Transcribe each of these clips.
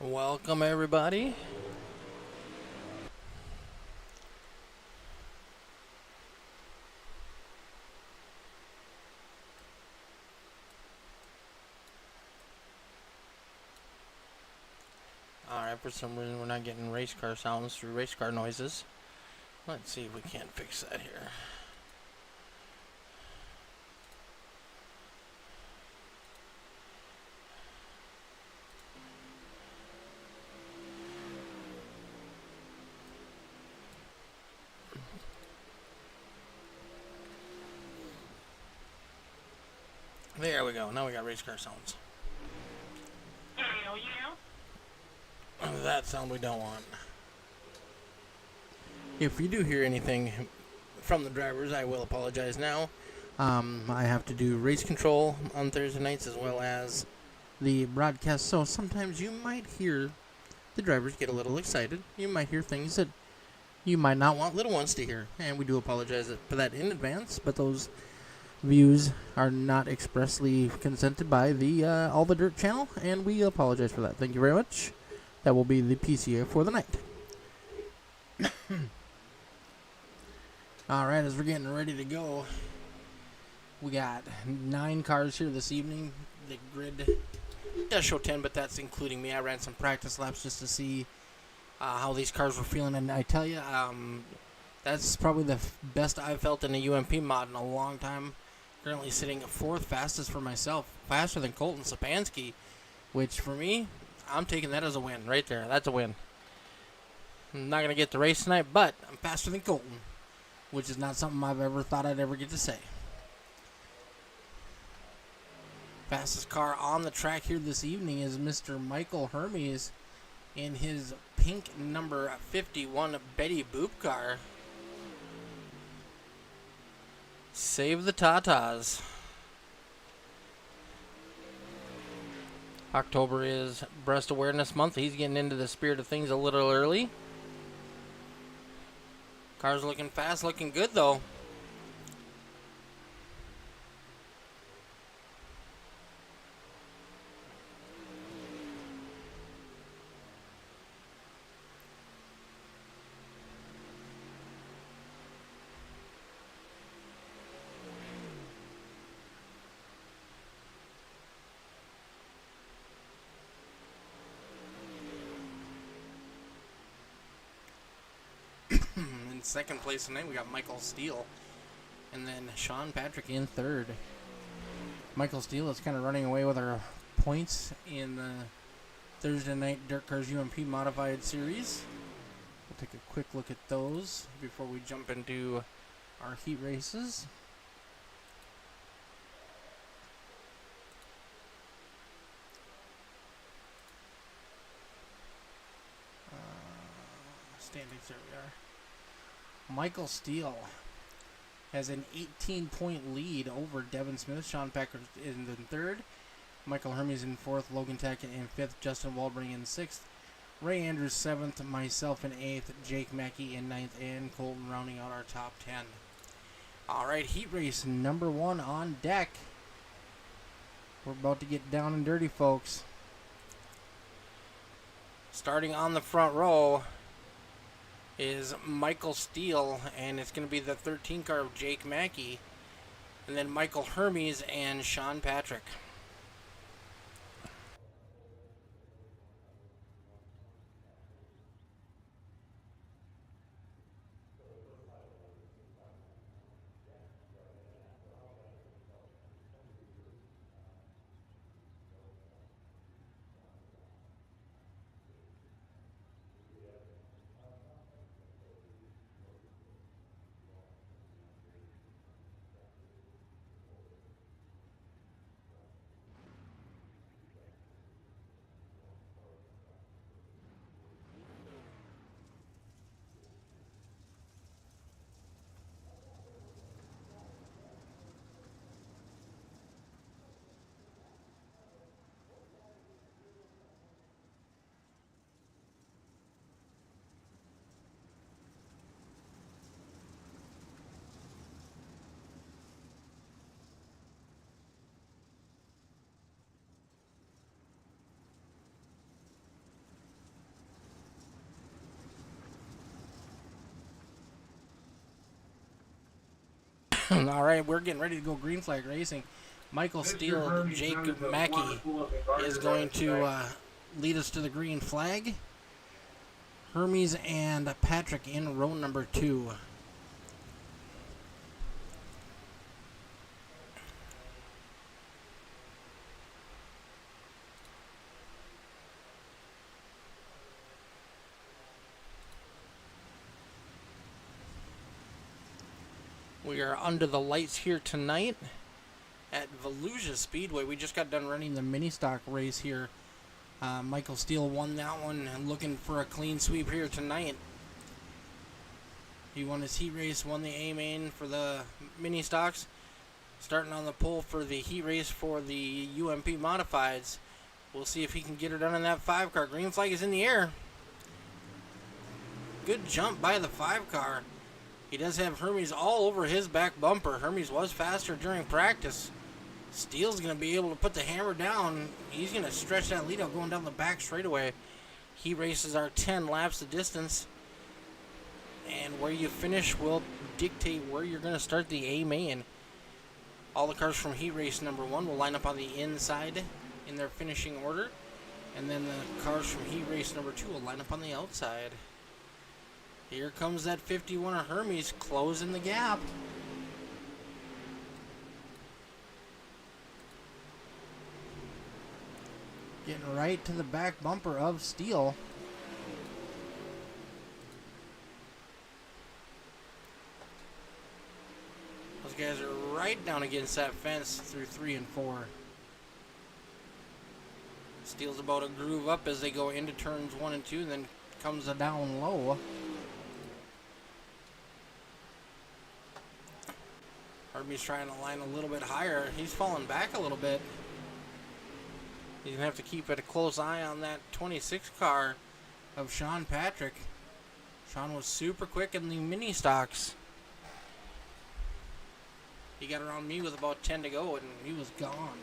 Welcome everybody. Alright, for some reason we're not getting race car sounds through race car noises. Let's see if we can't fix that here. There we go. Now we got race car sounds. That sound we don't want. If you do hear anything from the drivers, I will apologize now. I have to do race control on Thursday nights as well as the broadcast, so sometimes you might hear the drivers get a little excited. You might hear things that you might not want little ones to hear, and we do apologize for that in advance, but those views are not expressly consented by the All the Dirt channel, and we apologize for that. Thank you very much. That will be the PCA for the night. Alright, as we're getting ready to go, we got 9 cars here this evening. The grid does show 10, but that's including me. I ran some practice laps just to see how these cars were feeling, and I tell you, that's probably the best I've felt in a UMP mod in a long time. Currently sitting 4th fastest for myself, faster than Colton Sapansky, which for me, I'm taking that as a win right there. That's a win. I'm not going to get the race tonight, but I'm faster than Colton, which is not something I've ever thought I'd ever get to say. Fastest car on the track here this evening is Mr. Michael Hermes in his pink number 51 Betty Boop car. Save the Tatas. October is Breast Awareness Month. He's getting into the spirit of things a little early. Car's looking fast, looking good though. In second place tonight, we got Michael Steele. And then Sean Patrick in third. Michael Steele is kind of running away with our points in the Thursday night Dirt Cars UMP Modified Series. We'll take a quick look at those before we jump into our heat races. Standings, there we are. Michael Steele has an 18-point lead over Devin Smith. Sean Packard in third. Michael Hermes in fourth. Logan Tech in fifth. Justin Waldring in sixth. Ray Andrews seventh. Myself in eighth. Jake Mackey in ninth. And Colton rounding out our top 10. Alright, heat race number 1 on deck. We're about to get down and dirty, folks. Starting on the front row is Michael Steele, and it's going to be the 13 car of Jake Mackey, and then Michael Hermes and Sean Patrick. All right, we're getting ready to go green flag racing. Michael Steele, Jake Mackey is going to lead us to the green flag. Hermes and Patrick in row number 2. We are under the lights here tonight at Volusia Speedway. We just got done running the mini stock race here. Michael Steele won that one and looking for a clean sweep here tonight. He won his heat race, won the A main for the mini stocks. Starting on the pole for the heat race for the UMP modifieds. We'll see if he can get her done in that 5 car. Green flag is in the air. Good jump by the 5 car. He does have Hermes all over his back bumper. Hermes was faster during practice. Steele's going to be able to put the hammer down. He's going to stretch that lead out going down the back straightaway. He races our 10 laps of distance. And where you finish will dictate where you're going to start the A main. All the cars from heat race number 1 will line up on the inside in their finishing order. And then the cars from heat race number 2 will line up on the outside. Here comes that 51 of Hermes closing the gap. Getting right to the back bumper of Steele. Those guys are right down against that fence through 3 and 4. Steele's about to groove up as they go into turns 1 and 2, and then comes a down low. Hermes trying to line a little bit higher. He's falling back a little bit. He's going to have to keep a close eye on that 26 car of Sean Patrick. Sean was super quick in the mini stocks. He got around me with about 10 to go and he was gone.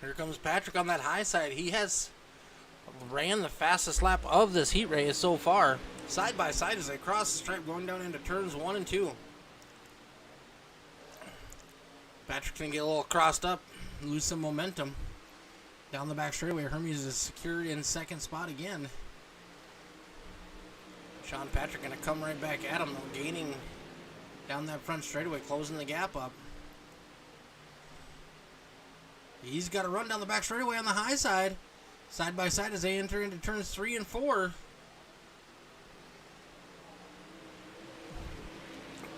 Here comes Patrick on that high side. He has ran the fastest lap of this heat race so far. Side by side as they cross the stripe going down into turns 1 and 2. Patrick's going to get a little crossed up, lose some momentum. Down the back straightaway, Hermes is secured in second spot again. Sean Patrick going to come right back at him, though, gaining down that front straightaway, closing the gap up. He's got to run down the back straightaway on the high side. Side by side as they enter into turns 3 and 4.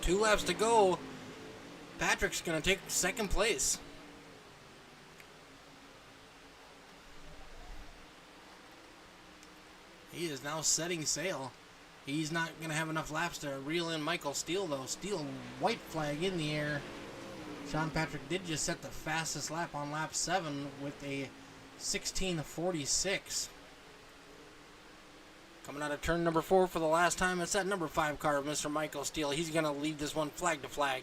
2 laps to go. Patrick's going to take second place. He is now setting sail. He's not going to have enough laps to reel in Michael Steele, though. Steele, white flag in the air. Sean Patrick did just set the fastest lap on lap 7 with a 16:46. Coming out of turn number 4 for the last time, it's that number 5 car of Mr. Michael Steele. He's going to lead this one flag to flag.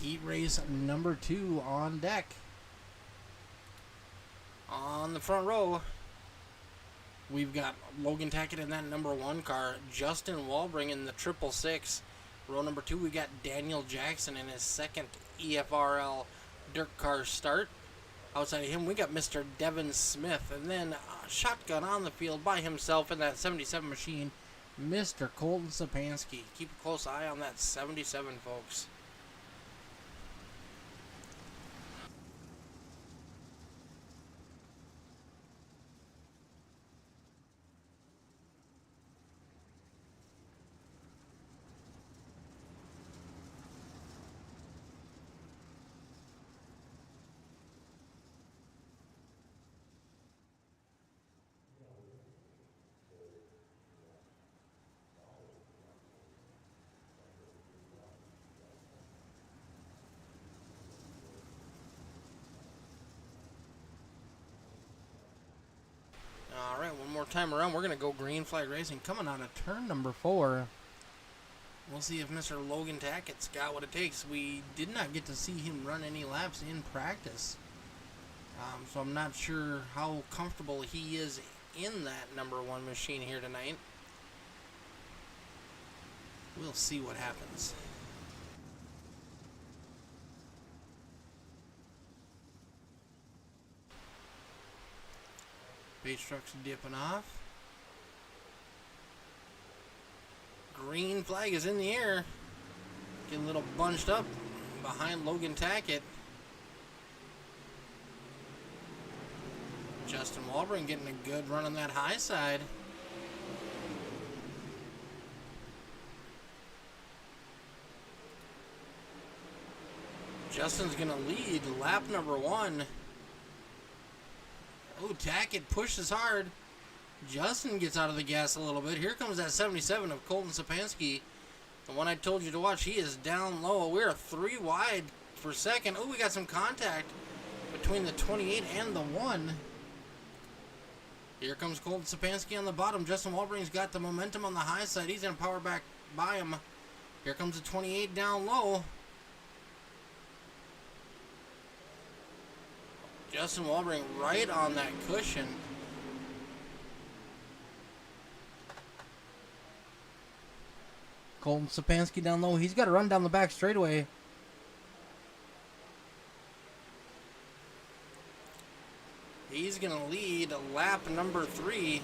Heat race number 2 on deck. On the front row, we've got Logan Tackett in that number 1 car, Justin Walbring in the 666. Row number 2, we got Daniel Jackson in his second EFRL DIRTKARS start. Outside of him, we got Mr. Devin Smith, and then shotgun on the field by himself in that 77 machine, Mr. Colton Sapansky. Keep a close eye on that 77, folks. more time around. We're going to go green flag racing coming out of turn number 4. We'll see if Mr. Logan Tackett's got what it takes. We did not get to see him run any laps in practice. So I'm not sure how comfortable he is in that number 1 machine here tonight. We'll see what happens. Base truck's dipping off. Green flag is in the air. Getting a little bunched up behind Logan Tackett. Justin Walbring getting a good run on that high side. Justin's going to lead lap number 1. Oh, Tackett pushes hard. Justin gets out of the gas a little bit. Here comes that 77 of Colton Sapansky. The one I told you to watch. He is down low. We're 3 wide for second. Oh, we got some contact between the 28 and the 1. Here comes Colton Sapansky on the bottom. Justin Walbring's got the momentum on the high side. He's going to power back by him. Here comes the 28 down low. Justin Walbring right on that cushion. Colton Sapansky down low. He's got to run down the back straightaway. He's going to lead lap number 3.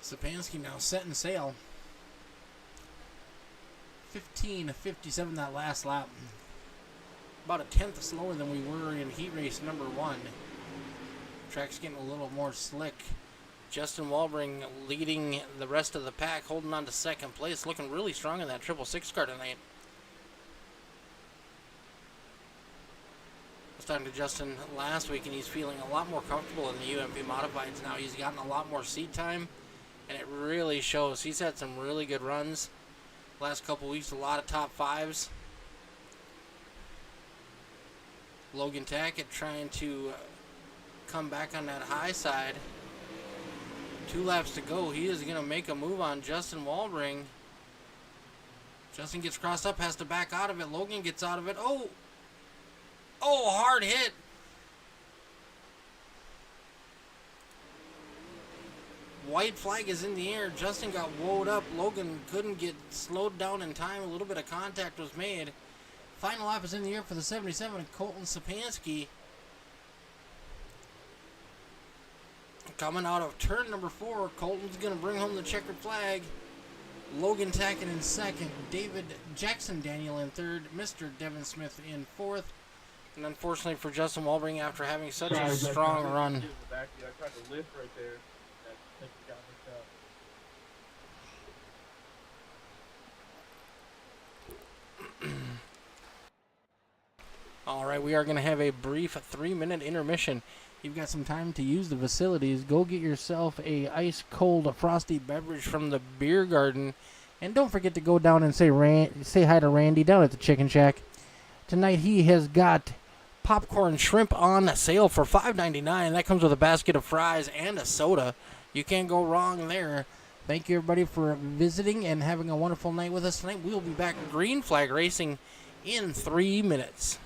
Sapansky now setting sail. 15:57 that last lap. About a tenth slower than we were in heat race number 1. Track's getting a little more slick. Justin Walbring leading the rest of the pack, holding on to second place, looking really strong in that 666 car tonight. I was talking to Justin last week, and he's feeling a lot more comfortable in the UMP Modifieds now. He's gotten a lot more seat time, and it really shows. He's had some really good runs last couple weeks, a lot of top 5s. Logan Tackett trying to come back on that high side. 2 laps to go. He is going to make a move on Justin Walbring. Justin gets crossed up, has to back out of it. Logan gets out of it. Oh, hard hit. White flag is in the air. Justin got woed up. Logan couldn't get slowed down in time. A little bit of contact was made. Final lap is in the air for the 77, Colton Sapansky. Coming out of turn number 4, Colton's going to bring home the checkered flag. Logan Tackett in second. David Jackson Daniel in third. Mr. Devin Smith in fourth. And unfortunately for Justin Walbring, after having such a strong run. I tried to lift right there. All right, we are going to have a brief 3-minute intermission. You've got some time to use the facilities. Go get yourself a ice-cold frosty beverage from the beer garden. And don't forget to go down and say hi to Randy down at the Chicken Shack. Tonight he has got popcorn shrimp on sale for $5.99. That comes with a basket of fries and a soda. You can't go wrong there. Thank you, everybody, for visiting and having a wonderful night with us tonight. We'll be back green flag racing in 3 minutes.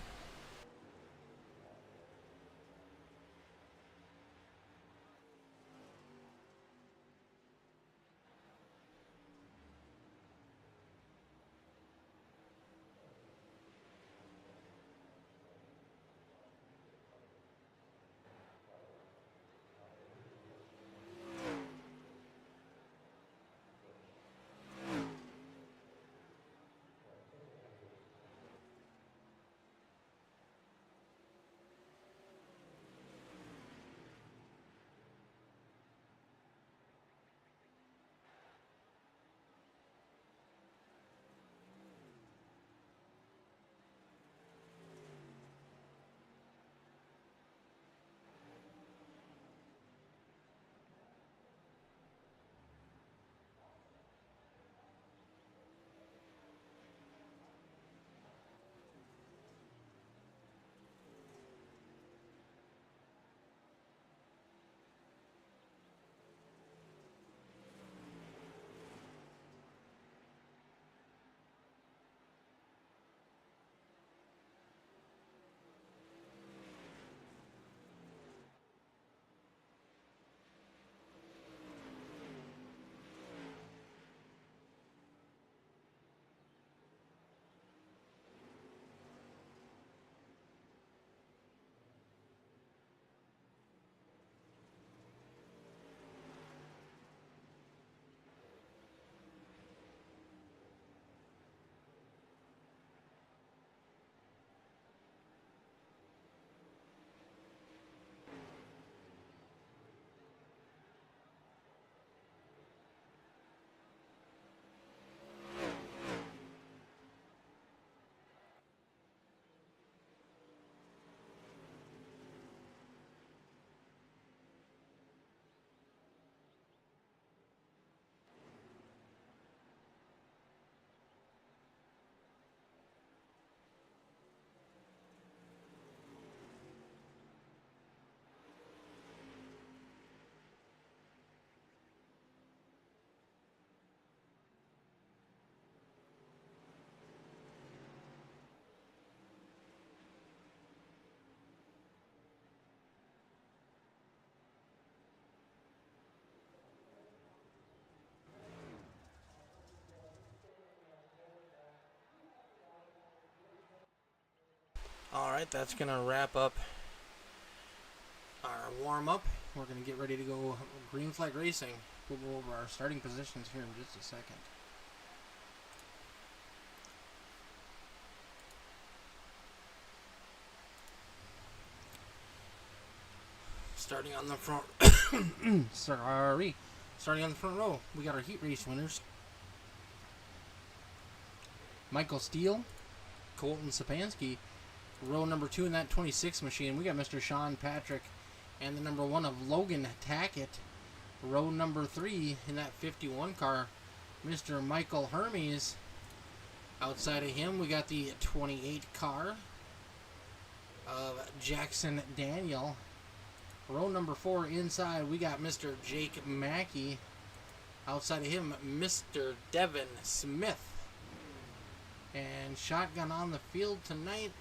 Alright, that's going to wrap up our warm-up. We're going to get ready to go green flag racing. We'll go over our starting positions here in just a second. Starting on the front starting on the front row, we got our heat race winners. Michael Steele, Colton Sapansky. Row number 2 in that 26 machine, we got Mr. Sean Patrick and the number 1 of Logan Tackett. Row number 3 in that 51 car, Mr. Michael Hermes. Outside of him, we got the 28 car of Jackson Daniel. Row number 4 inside, we got Mr. Jake Mackey. Outside of him, Mr. Devin Smith. And shotgun on the field tonight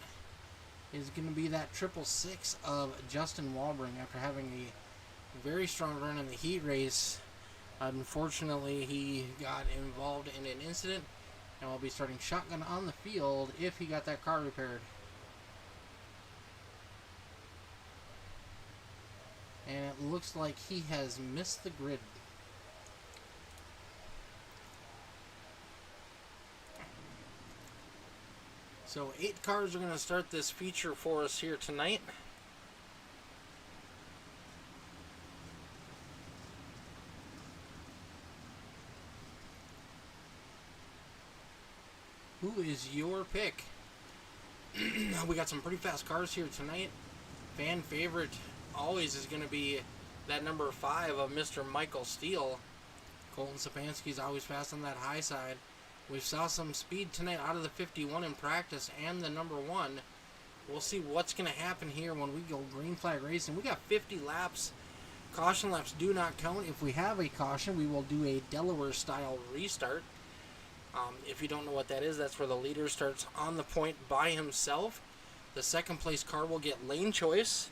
is going to be that 666 of Justin Walbring after having a very strong run in the heat race. Unfortunately, he got involved in an incident and will be starting shotgun on the field if he got that car repaired. And it looks like he has missed the grid. So 8 cars are going to start this feature for us here tonight. Who is your pick? We got some pretty fast cars here tonight. Fan favorite always is going to be that number 5 of Mr. Michael Steele. Colton Sapansky's always fast on that high side. We saw some speed tonight out of the 51 in practice and the number 1. We'll see what's going to happen here when we go green flag racing. We got 50 laps. Caution laps do not count. If we have a caution, we will do a Delaware style restart. If you don't know what that is, that's where the leader starts on the point by himself. The second place car will get lane choice.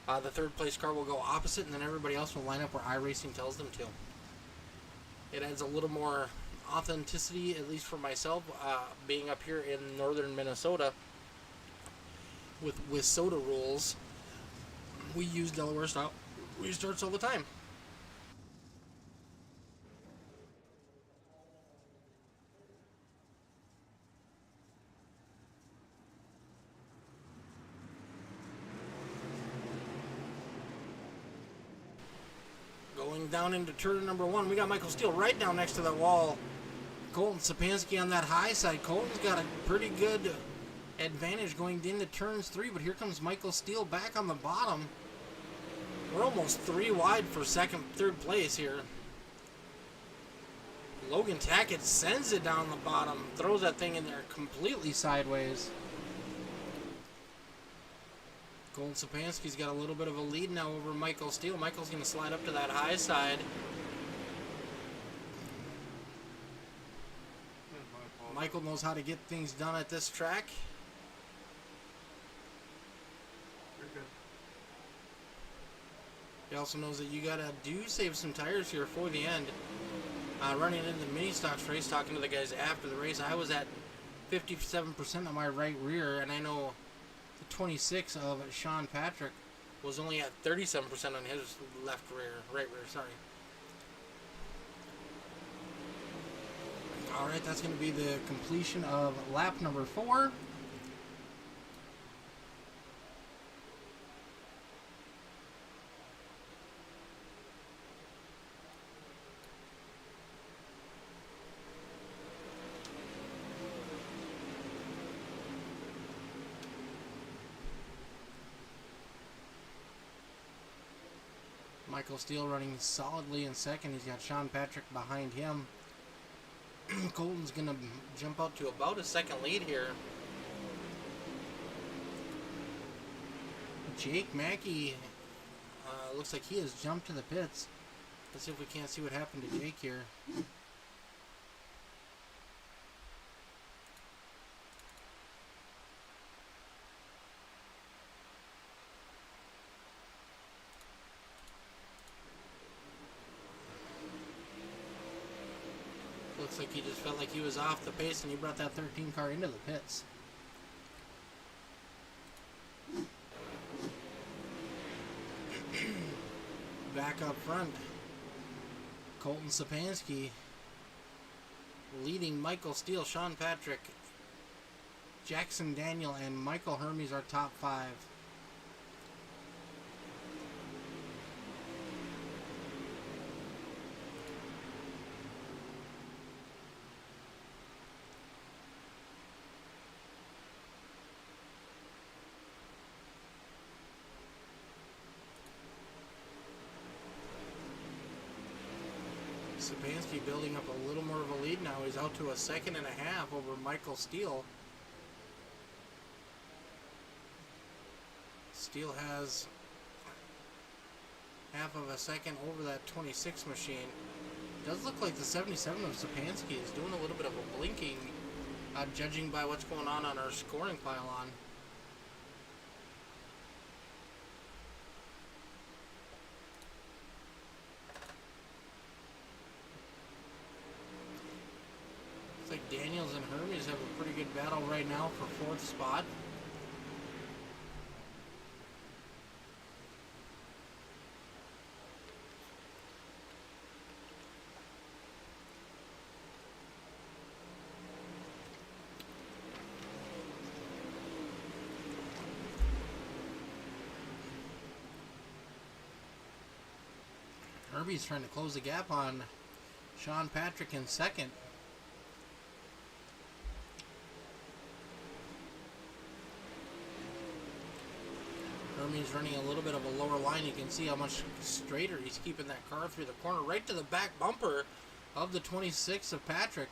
The third place car will go opposite, and then everybody else will line up where iRacing tells them to. It adds a little more authenticity, at least for myself, being up here in northern Minnesota with soda rules. We use Delaware style restarts all the time. Going down into turn number 1, we got Michael Steele right down next to that wall. Colton Sapansky on that high side. Colton's got a pretty good advantage going into turns 3, but here comes Michael Steele back on the bottom. We're almost 3 wide for third place here. Logan Tackett sends it down the bottom, throws that thing in there completely sideways. Colton Sapansky's got a little bit of a lead now over Michael Steele. Michael's going to slide up to that high side. Michael knows how to get things done at this track. He also knows that you gotta save some tires here for the end. Running into the mini stocks race, talking to the guys after the race, I was at 57% on my right rear, and I know the 26 of Sean Patrick was only at 37% on his right rear, sorry. Alright, that's going to be the completion of lap number 4. Michael Steele running solidly in second. He's got Sean Patrick behind him. Colton's going to jump out to about a second lead here. Jake Mackey looks like he has jumped to the pits. Let's see if we can't see what happened to Jake here. Looks like he just felt like he was off the pace and he brought that 13 car into the pits. back up front. Colton Sapansky leading Michael Steele, Sean Patrick, Jackson Daniel, and Michael Hermes are top 5. Sapansky building up a little more of a lead now. He's out to a 2.5 seconds over Michael Steele. Steele has half of a second over that 26 machine. Does look like the 77 of Sapansky is doing a little bit of a blinking, judging by what's going on our scoring pylon. Looks like Daniels and Hermes have a pretty good battle right now for 4th spot. Hermes trying to close the gap on Sean Patrick in 2nd. Hermes running a little bit of a lower line. You can see how much straighter he's keeping that car through the corner, right to the back bumper of the 26 of Patrick.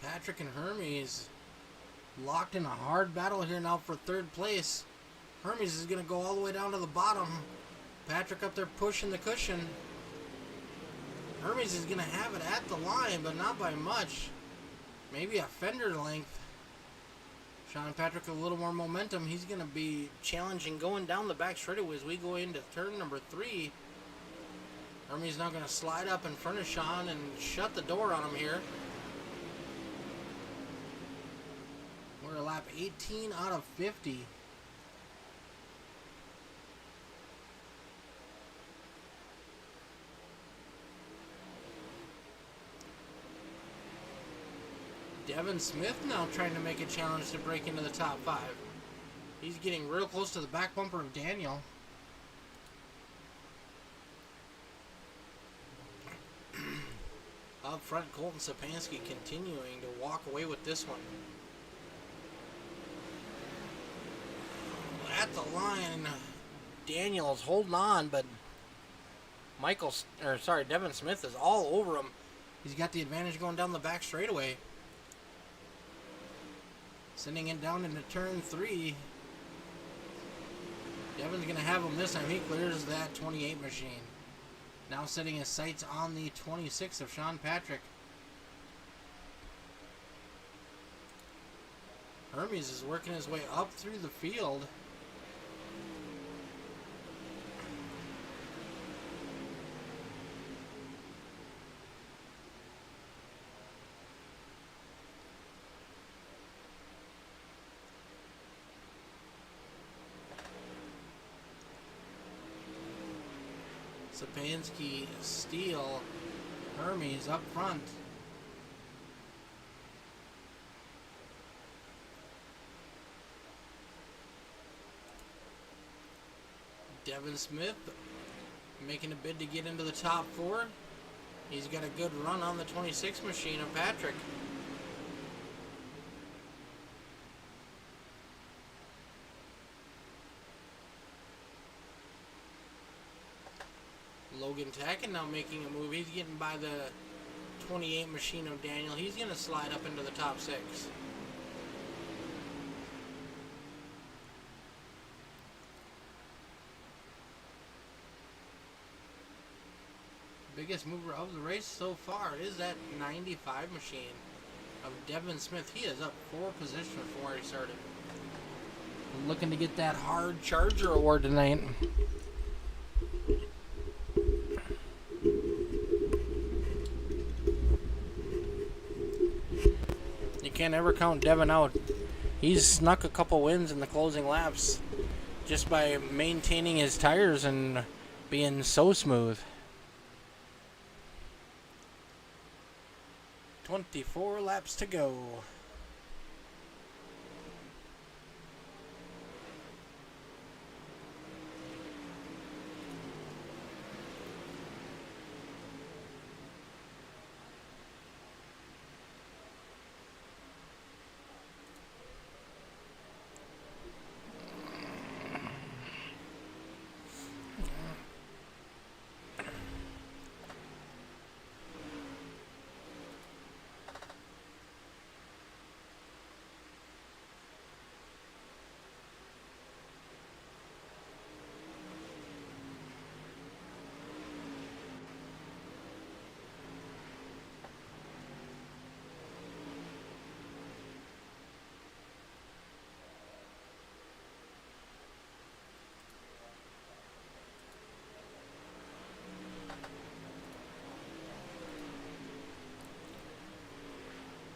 Patrick and Hermes locked in a hard battle here now for 3rd place. Hermes is going to go all the way down to the bottom. Patrick up there pushing the cushion. Hermes is going to have it at the line, but not by much. Maybe a fender length. Sean Patrick with a little more momentum. He's going to be challenging going down the back straightaway as we go into turn number 3. Hermes now going to slide up in front of Sean and shut the door on him here. We're a lap 18 out of 50. Devin Smith now trying to make a challenge to break into the top 5. He's getting real close to the back bumper of Daniel. Up front, Colton Sapansky continuing to walk away with this one. At the line, Daniel's holding on, but Devin Smith is all over him. He's got the advantage going down the back straightaway. Sending it down into turn 3. Devin's going to have him this time. He clears that 28 machine. Now setting his sights on the 26 of Sean Patrick. Hermes is working his way up through the field. Sapansky, Steele, Hermes up front. Devin Smith making a bid to get into the top 4. He's got a good run on the 26 machine of Patrick. Logan Tacken now making a move. He's getting by the 28 machine of Daniel. He's going to slide up into the top 6. Biggest mover of the race so far is that 95 machine of Devin Smith. He is up 4 positions from where he started. Looking to get that hard charger award tonight. can't ever count Devin out. He's snuck a couple wins in the closing laps just by maintaining his tires and being so smooth. 24 laps to go.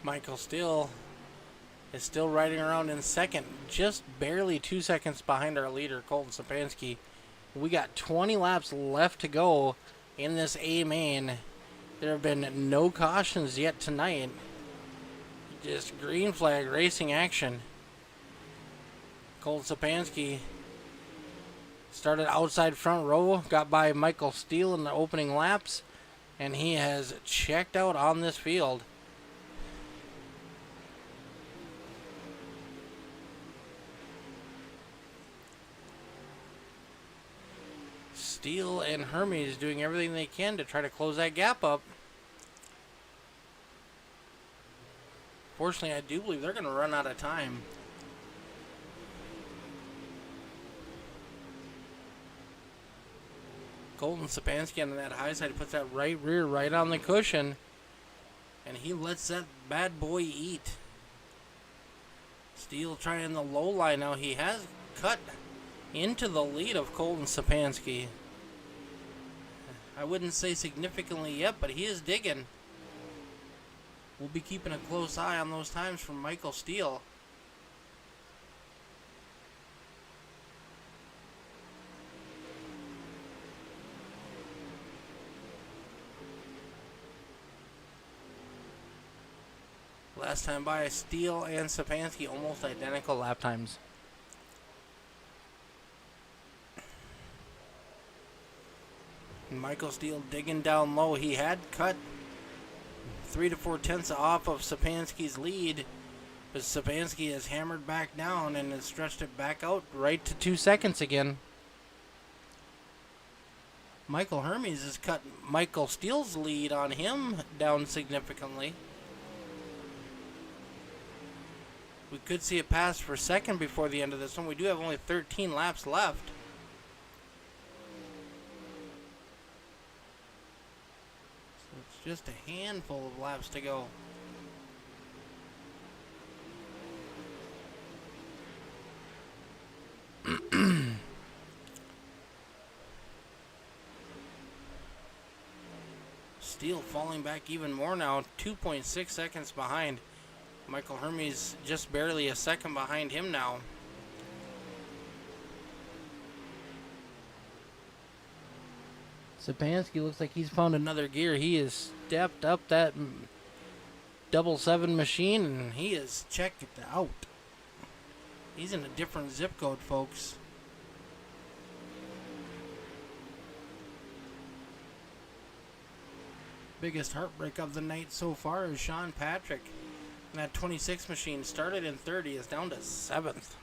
Michael Steele is still riding around in second, just barely 2 seconds behind our leader, Colton Sapansky. We got 20 laps left to go in this A main. There have been no cautions yet tonight. Just green flag racing action. Colton Sapansky started outside front row, got by Michael Steele in the opening laps, and he has checked out on this field. Steele and Hermes doing everything they can to try to close that gap up. Fortunately, I do believe they're going to run out of time. Colton Sapansky on that high side puts that right rear right on the cushion, and he lets that bad boy eat. Steele trying the low line now. He has cut into the lead of Colton Sapansky. I wouldn't say significantly yet, but he is digging. We'll be keeping a close eye on those times from Michael Steele. Last time by, Steele and Sapansky almost identical lap times. Michael Steele digging down low. He had cut 3 to 4 tenths off of Sapansky's lead, but Sapansky has hammered back down and has stretched it back out right to 2 seconds again. Michael Hermes has cut Michael Steele's lead on him down significantly. We could see a pass for second before the end of this one. We do have only 13 laps left. Just a handful of laps to go. Steele falling back even more now, 2.6 seconds behind. Michael Hermes just barely a second behind him now. Sapansky looks like he's found another gear. He has stepped up that 777 machine, and he is checked out. He's in a different zip code, folks. Biggest heartbreak of the night so far is Sean Patrick. And that 26 machine started in 30, is down to 7th.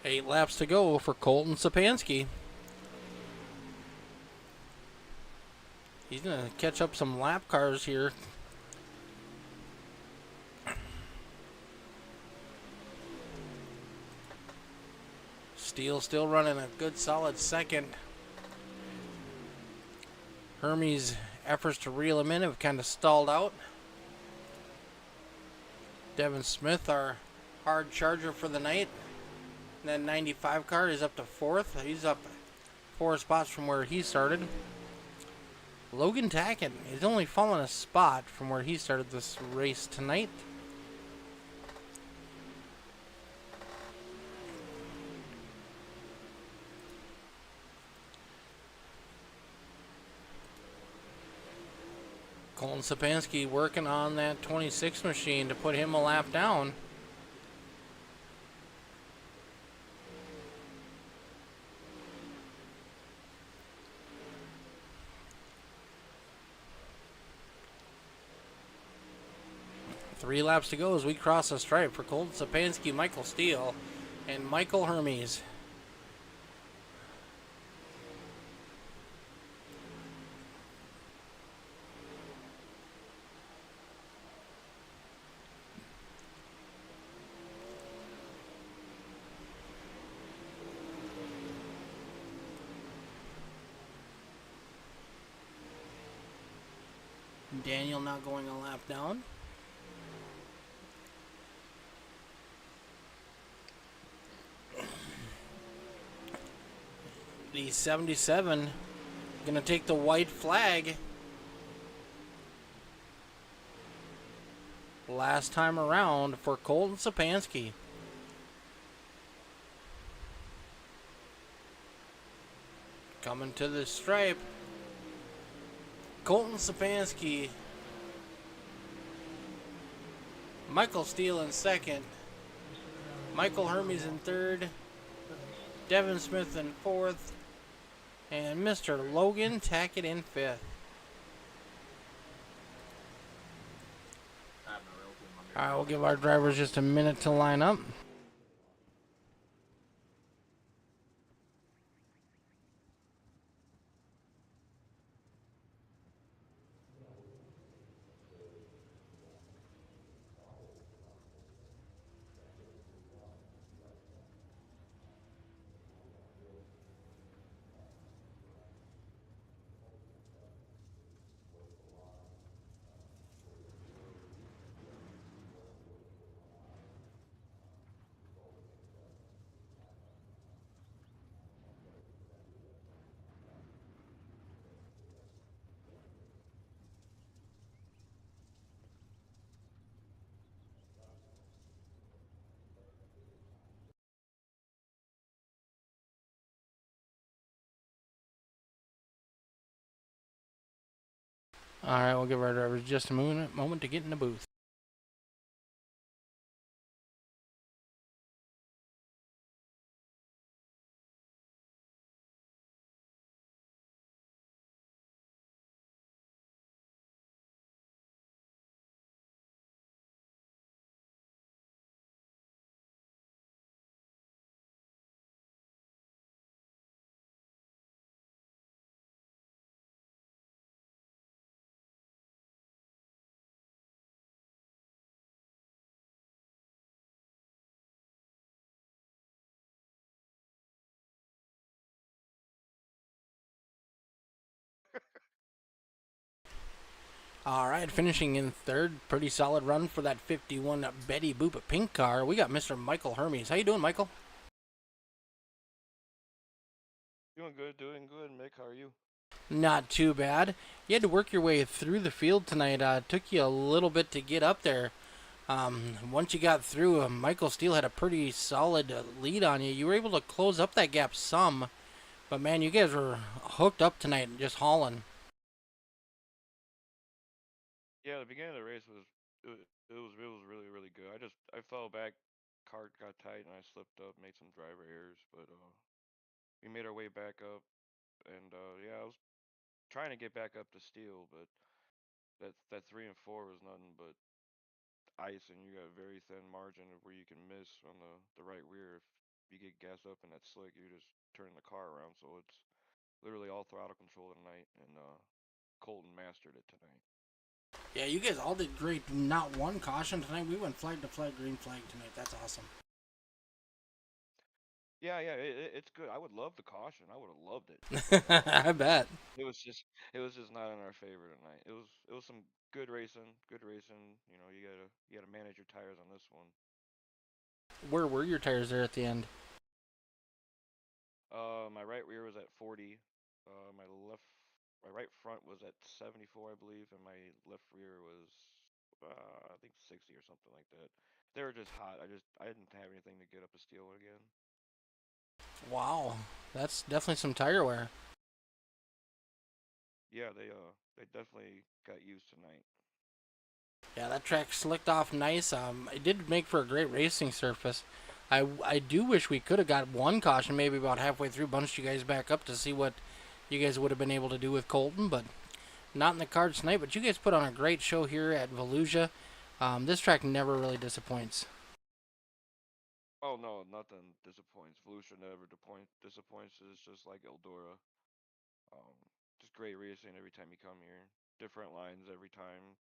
Eight laps to go for Colton Sapansky. He's gonna catch up some lap cars here. Steele still running a good solid second. Hermes' efforts to reel him in have kind of stalled out. Devin Smith, our hard charger for the night. And that 95 car is up to fourth. He's up 4 spots from where he started. Logan Tackett is only fallen a spot from where he started this race tonight. Colin Sapansky working on that 26 machine to put him a lap down. Three laps to go as we cross the stripe for Colton Sapansky, Michael Steele, and Michael Hermes. Daniel not going a lap down. The 77 gonna take the white flag. Last time around for Colton Sapansky. Coming to the stripe. Colton Sapansky. Michael Steele in second. Michael Hermes in third. Devin Smith in fourth. And Mr. Logan Tackett in fifth. Alright, we'll give our drivers just a minute to line up. Alright, we'll give our drivers just a moment to get in the booth. Alright, finishing in third. Pretty solid run for that 51 Betty Boop pink car. We got Mr. Michael Hermes. How you doing, Michael? Doing good, Mick. How are you? Not too bad. You had to work your way through the field tonight. Took you a little bit to get up there. Once you got through, Michael Steele had a pretty solid lead on you. You were able to close up that gap some. But man, you guys were hooked up tonight and just hauling. Yeah, the beginning of the race was really good. I fell back, cart got tight, and I slipped up, made some driver errors, but we made our way back up, and yeah, I was trying to get back up to Steel, but that 3 and 4 was nothing but ice, and you got a very thin margin of where you can miss on the right rear. If you get gassed up in that slick, you just turn the car around. So it's literally all throttle control tonight, and Colton mastered it tonight. Yeah, you guys all did great. Not one caution tonight. We went flag to flag, green flag tonight. That's awesome. Yeah, it's good. I would love the caution. I would have loved it. I bet. It was just not in our favor tonight. It was some good racing, good racing. You know, you gotta manage your tires on this one. Where were your tires there at the end? My right rear was at 40. My right front was at 74, I believe, and my left rear was, I think 60 or something like that. They were just hot. I didn't have anything to get up a steel again. Wow, that's definitely some tire wear. Yeah, they definitely got used tonight. Yeah, that track slicked off nice. It did make for a great racing surface. I do wish we could have got one caution, maybe about halfway through, bunched you guys back up to see what you guys would have been able to do with Colton, but not in the cards tonight. But you guys put on a great show here at Volusia. This track never really disappoints. Oh no, nothing disappoints. Volusia never disappoints. It's just like Eldora. Um, just great racing every time you come here. Different lines every time.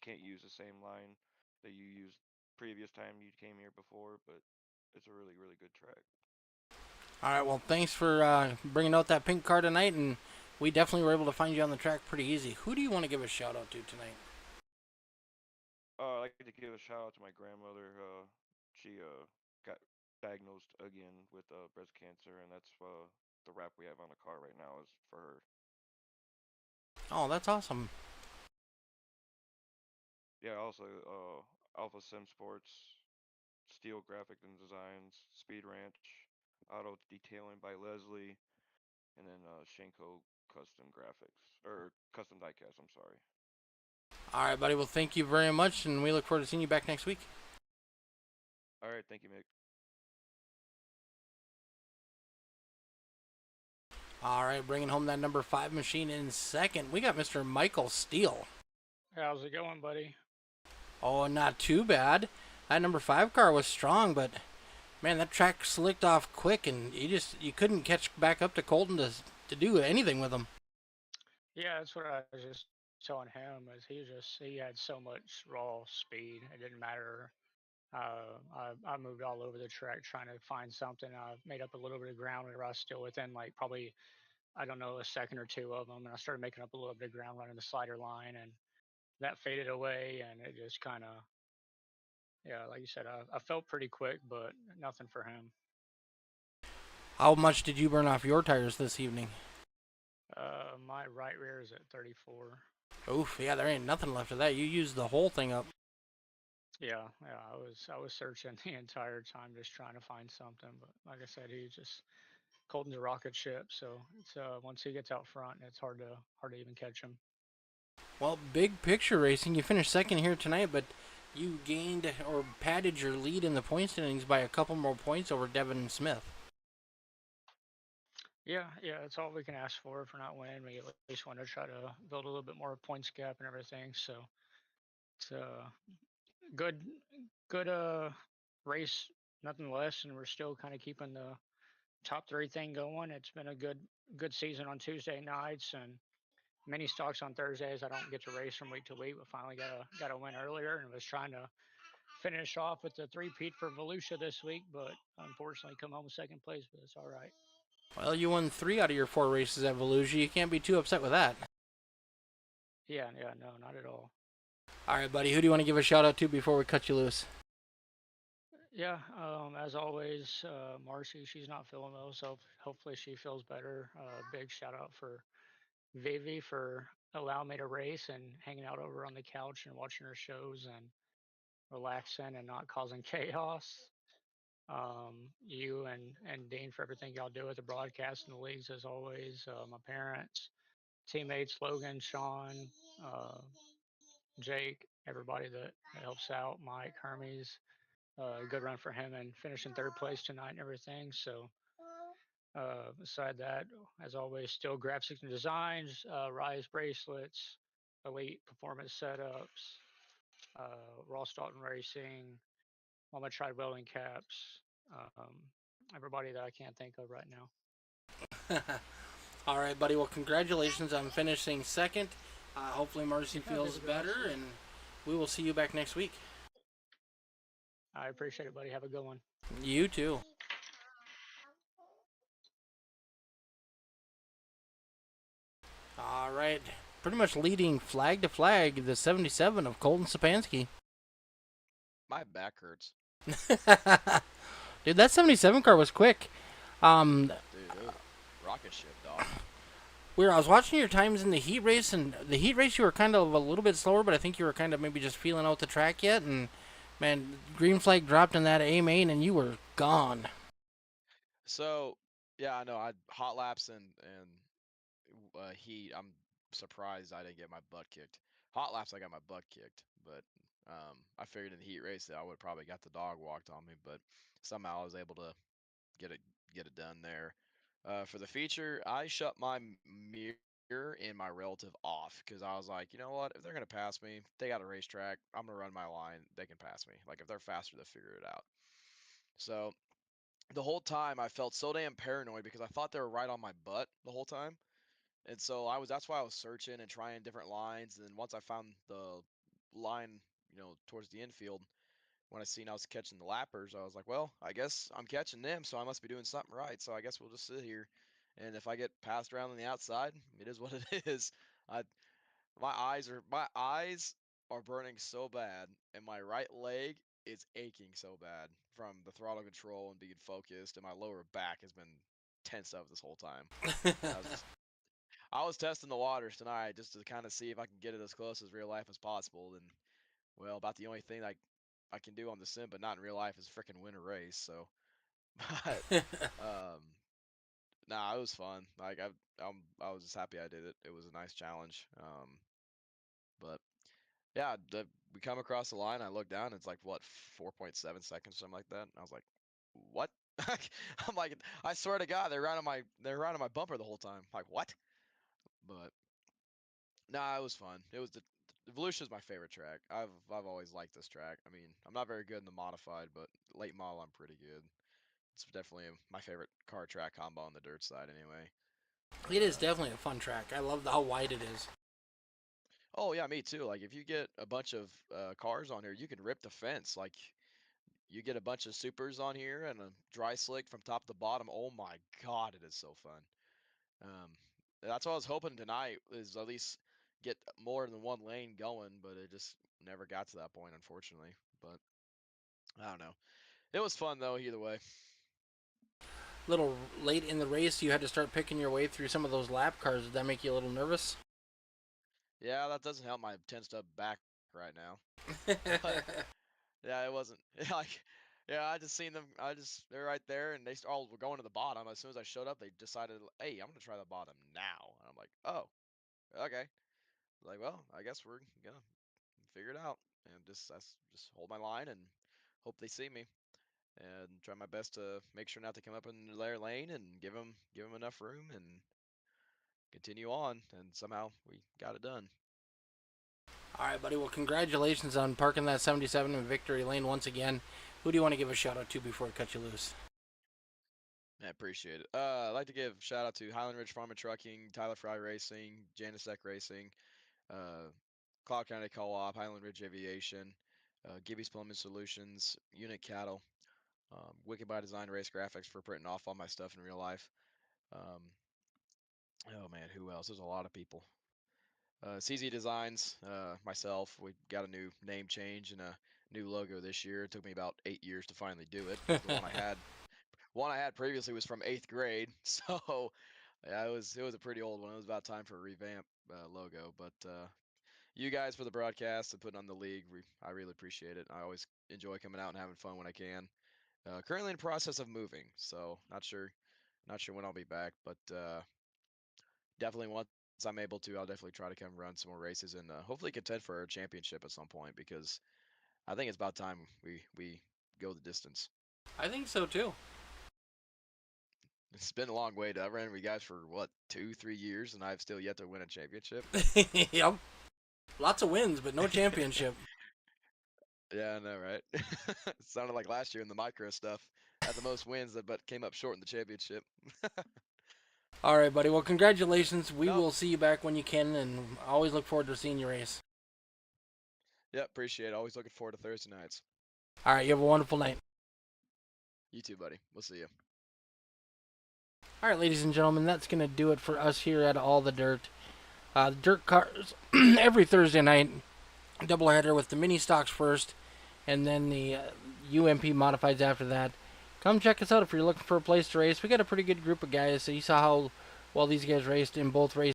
Can't use the same line that you used previous time you came here before, but it's a really, really good track. All right, well, thanks for bringing out that pink car tonight, and we definitely were able to find you on the track pretty easy. Who do you want to give a shout out to tonight? I'd like to give a shout out to my grandmother. She got diagnosed again with breast cancer, and that's the wrap we have on the car right now is for her. Oh, that's awesome. Yeah, also Alpha Sim Sports, Steel Graphic and Designs, Speed Ranch, Auto Detailing by Leslie, and then Shenko Custom Graphics or Custom Diecast. I'm sorry. All right, buddy. Well, thank you very much, and we look forward to seeing you back next week. All right, thank you, Mick. All right, bringing home that number 5 machine in second. We got Mr. Michael Steele. How's it going, buddy? Oh, not too bad. That number 5 car was strong, but man, that track slicked off quick, and you couldn't catch back up to Colton to do anything with him. Yeah, that's what I was just telling him. Is he had so much raw speed. It didn't matter. I moved all over the track trying to find something. I made up a little bit of ground where I was still within like probably I don't know a second or two of them, and I started making up a little bit of ground running the slider line, and that faded away, and it just kind of yeah, like you said, I felt pretty quick, but nothing for him. How much did you burn off your tires this evening? My right rear is at 34. Oof, yeah, there ain't nothing left of that. You used the whole thing up. Yeah, I was searching the entire time just trying to find something, but like I said, he just Colton's a rocket ship, so it's once he gets out front, it's hard to even catch him. Well, big picture racing, you finished second here tonight, but you gained or padded your lead in the point standings by a couple more points over Devin Smith. Yeah, that's all we can ask for. If we're not winning, we at least want to try to build a little bit more points gap and everything. So it's good, good race, nothing less, and we're still kind of keeping the top three thing going. It's been a good season on Tuesday nights and mini stocks on Thursdays. I don't get to race from week to week, but finally got a win earlier and was trying to finish off with the three-peat for Volusia this week, but unfortunately come home with second place, but it's all right. Well, you won 3 out of your 4 races at Volusia. You can't be too upset with that. Yeah, no, not at all. All right, buddy. Who do you want to give a shout out to before we cut you loose? Yeah, as always, Marcy, she's not feeling well, so hopefully she feels better. Big shout out for Vivi for allowing me to race and hanging out over on the couch and watching her shows and relaxing and not causing chaos. You and Dean for everything y'all do with the broadcast and the leagues as always. My parents, teammates, Logan, Sean, uh, Jake, everybody that helps out, Mike, Hermes. Good run for him and finishing third place tonight and everything. So, beside that, as always, still graphics and designs, Rise bracelets, elite performance setups, Raw Staunton Racing, Mama Tried Welding caps, um, everybody that I can't think of right now. All right, buddy. Well, congratulations on finishing second. Hopefully Marcy Yeah, feels visit us. better, and we will see you back next week. I appreciate it, buddy. Have a good one. You too. All right. Pretty much leading flag to flag, the 77 of Colton Sapansky. My back hurts. Dude, that 77 car was quick. Dude, it was rocket ship, dog. I was watching your times in the heat race, and the heat race you were kind of a little bit slower, but I think you were kind of maybe just feeling out the track yet, and man, green flag dropped in that A main, and you were gone. So, yeah, I know. I hot laps and heat. I'm surprised I didn't get my butt kicked. Hot laps, I got my butt kicked, but I figured in the heat race that I would have probably got the dog walked on me, but somehow I was able to get it get it done there. For the feature, I shut my mirror and my relative off because I was like, you know what? If they're gonna pass me, they got a racetrack. I'm gonna run my line. They can pass me. Like if they're faster, they'll figure it out. So the whole time I felt so damn paranoid because I thought they were right on my butt the whole time. And so that's why I was searching and trying different lines. And then once I found the line, towards the infield, when I seen I was catching the lappers, I was like, well, I guess I'm catching them, so I must be doing something right. So I guess we'll just sit here. And if I get passed around on the outside, it is what it is. I my eyes are burning so bad, and my right leg is aching so bad from the throttle control and being focused, and my lower back has been tensed up this whole time. I was just I was testing the waters tonight just to kind of see if I can get it as close as real life as possible. And well, about the only thing I can do on the sim, but not in real life, is freaking win a race. So, but um, nah, it was fun. Like I was just happy I did it. It was a nice challenge. But yeah, we come across the line. I look down. It's like what 4.7 seconds, something like that. And I was like, what? I'm like, I swear to God, they're around my bumper the whole time. Like what? But nah, it was fun. It was the Volusia is my favorite track. I've always liked this track. I mean, I'm not very good in the modified, but late model I'm pretty good. It's definitely my favorite car track combo on the dirt side, anyway. But It is definitely a fun track. I love how wide it is. oh yeah, me too. Like if you get a bunch of cars on here, you can rip the fence. Like you get a bunch of supers on here and a dry slick from top to bottom. Oh my God, it is so fun. Um, that's what I was hoping tonight, is at least get more than one lane going, but it just never got to that point, unfortunately. But I don't know. It was fun though, either way. Little late in the race, you had to start picking your way through some of those lap cars. Did that make you a little nervous? Yeah, that doesn't help my tensed up back right now. But yeah, it wasn't like, yeah, I just seen them. They're right there, and they all were going to the bottom. As soon as I showed up, they decided, hey, I'm gonna try the bottom now. And I'm like, oh, okay. Like, well, I guess we're gonna figure it out, and just hold my line and hope they see me, and try my best to make sure not to come up in their lane and give them enough room and continue on. And somehow we got it done. All right, buddy. Well, congratulations on parking that 77 in victory lane once again. Who do you want to give a shout out to before I cut you loose? I appreciate it. I'd like to give a shout out to Highland Ridge Farm and Trucking, Tyler Fry Racing, Janisek Racing, uh, Cloud County Co-op, Highland Ridge Aviation, Gibby's Plumbing Solutions, Unit Cattle, Wicked by Design Race Graphics for printing off all my stuff in real life. Um, oh man, who else? There's a lot of people. CZ Designs, myself, we got a new name change and a new logo this year. It took me about 8 years to finally do it because the one I had previously was from 8th grade, so yeah, it was a pretty old one. It was about time for a revamp logo. But you guys for the broadcast and putting on the league, I really appreciate it. I always enjoy coming out and having fun when I can. Currently in the process of moving, so not sure when I'll be back, but definitely once I'm able to, I'll definitely try to come run some more races and hopefully contend for a championship at some point, because I think it's about time we go the distance. I think so too. It's been a long way. I've ran with you guys for what 2-3 years, and I've still yet to win a championship. Yep. Lots of wins, but no championship. Yeah, I know, right? It sounded like last year in the micro stuff. Had the most wins, but came up short in the championship. All right, buddy. Well, congratulations. We No. will see you back when you can, and I always look forward to seeing you race. Yep, appreciate it. Always looking forward to Thursday nights. All right, you have a wonderful night. You too, buddy. We'll see you. All right, ladies and gentlemen, that's going to do it for us here at All the Dirt. Dirt Cars every Thursday night, doubleheader with the mini stocks first, and then the UMP modifieds after that. Come check us out if you're looking for a place to race. We got a pretty good group of guys, so you saw how well these guys raced in both races.